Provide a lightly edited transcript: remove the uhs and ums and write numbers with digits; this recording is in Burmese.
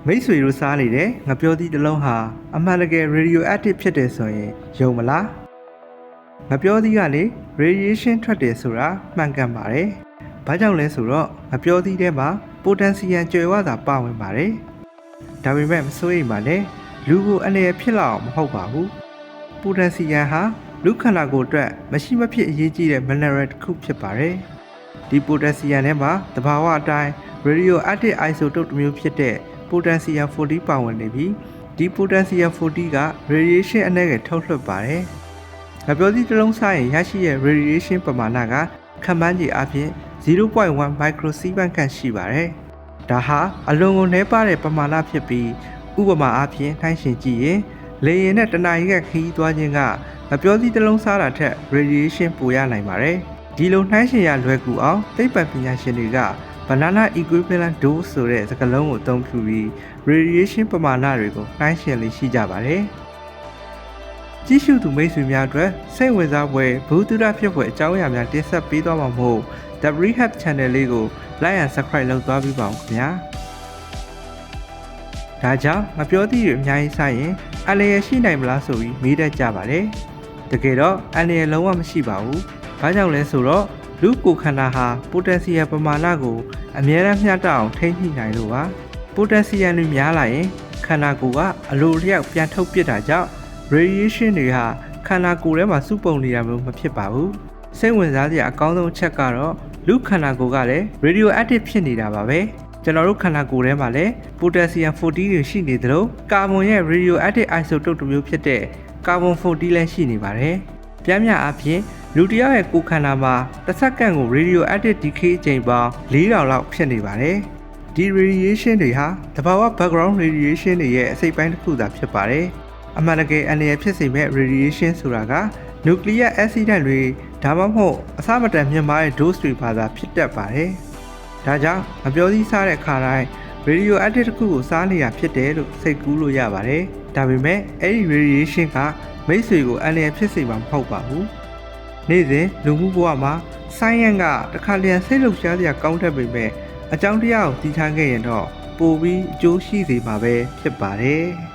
မိတ်ဆွေတို့စားနေတဲ့ငါပြောသည့်တစ်လုံးဟာအမှန်တကယ် radioactive ဖြစ်တယ်ဆိုရင်ယုံမလားငါပြောသည့်ကလေ radiation ထွက်တယ်ဆိုတာမှန်ကန်ပါတယ်။ဘာကြောင့်လဲဆိုတော့ငါပြောသည့်ထဲမှာ potassium ကြွယ်ဝတာပါဝင်ပါတယ်။ဒါပေမဲ့မစိုးရိမ်ပါနဲ့လူကိုအနေနဲ့ဖြစ်လောက်မဟုတ်ပါဘူး။ potassium ဟာလူခန္ဓာကိုယ်အတွက်မရှိမဖြစ်အရေးကြီးတဲ့ mineral တစ်ခုဖြစ်ပါတယ်။ဒီ potassium ထဲမှာသဘာဝအတိုင်း radioactive isotope တစ်မျိုးဖြစ်တဲ့potassium 40ပါဝင်နေပြီးဒီ potassium 40က radiation အနည်းငယ်ထုတ်လွှတ်ပါတယ်။ငါပြောသည့်တစ်လုံးစားရင်ရရှိတဲ့ radiation ပမာဏကခန့်မှန်းခြေအပြင် 0.1 microsievert ခန့်ရှိပါတယ်။ဒါဟာအလွန်ကိုနည်းပါးတဲ့ပမာဏဖြစ်ပြီးဥပမာအပြင်နှိုင်းယှဉ်ကြည့်ရင်လေယာဉ်နဲ့တနအီကခရီးသွားခြင်းကငါပြောသည့်တစ်လုံးစားတာထက် radiation ပိုရနိုင်ပါတယ်။ဒီလိုနှိုင်းယှဉ်ရလွယ်ကူအောင်သိပ္ပံပညာရှင်တွေက banana equivalent dose ဆိုတဲ့စကားလုံးကိုအသုံးပြုပြီး radiation ပမာဏတွေကိုနှိုင်းယှဉ်လေးရှိကြပါတယ်။ကြည့်ရှုသူမိတ်ဆွေများအတွက်စိတ်ဝင်စားဖွယ်ဘူးတုဒဖြစ်ဖွယ်အကြောင်းအရာများတင်ဆက်ပေးသွားမှာမို့ The Rehab Channel လေးကို like and subscribe လုပ်သွားပြီးပါဦးခင်ဗျာ။ဒါကြောင့်ငါပြောသည့်တွေအများကြီးစားရင်အန္တရာယ်ရှိနိုင်မလားဆိုပြီးမေးတတ်ကြပါတယ်။တကယ်တော့အန္တရာယ်လုံးဝမရှိပါဘူး။ဘာကြောင့်လဲဆိုတော့လူကိုယ်ခန္ဓာဟာပိုတက်ဆီယမ်ပမာဏကိုအမြဲတမ်းမျှတအောင်ထိန်းညှိနိုင်လို့ပါပိုတက်ဆီယမ်တွေများလာရင်ခန္ဓာကိုယ်ကအလိုလျောက်ပြန်ထုတ်ပစ်တာကြောင့် radiation တွေဟာခန္ဓာကိုယ်ထဲမှာစုပုံနေတာမျိုးမဖြစ်ပါဘူးစိတ်ဝင်စားစရာအကောင်းဆုံးအချက်ကတော့လူခန္ဓာကိုယ်ကလည်း radioactive ဖြစ်နေတာပါပဲကျွန်တော်တို့ခန္ဓာကိုယ်ထဲမှာလည်း potassium 40တွေရှိနေသလိုကာဗွန်ရဲ့ radioactive isotope တစ်မျိုးဖြစ်တဲ့ကာဗွန်40လည်းရှိနေပါတယ်ပြင်းပြအားဖြင့်လူတယောက်ရဲ့ကိုယ်ခန္ဓာမှာတစ်စက္ကန့်ကို radioactive decay အကြိမ်ပေါင်း4000လောက်ဖြစ်နေပါတယ်။ဒီ radiation တွေဟာသဘာဝ background radiation တွေရဲ့အစိတ်ပိုင်းတစ်ခုသာဖြစ်ပါတယ်။အမှန်တကယ်အန္တရာယ်ဖြစ်စေမဲ့ radiation ဆိုတာက nuclear accident တွေဒါမှမဟုတ်အစမတန်မြင့်မားတဲ့ dose တွေပါသာဖြစ်တတ်ပါတယ်။ဒါကြောင့်မပြောသီးစားတဲ့အခါတိုင်း radioactive တစ်ခုကိုစားနေတာဖြစ်တယ်လို့စိတ်ကူးလို့ရပါတယ်။ဒါပေမဲ့အဲ့ဒီ radiation ကမိတ်ဆွေကိုအန္တရာယ်ဖြစ်စေမှာမဟုတ်ပါဘူး။နေ့စဉ်လူမှုဘဝမှာဆိုင်းရန်ကတခါလျံစိတ်လှုပ်ရှားစရာကောင်းတတ်ပေမဲ့အကြောင်းတရားကိုသိထားခဲ့ရင်တော့ပိုပြီးအကျိုးရှိစေမှာပဲဖြစ်ပါတယ်။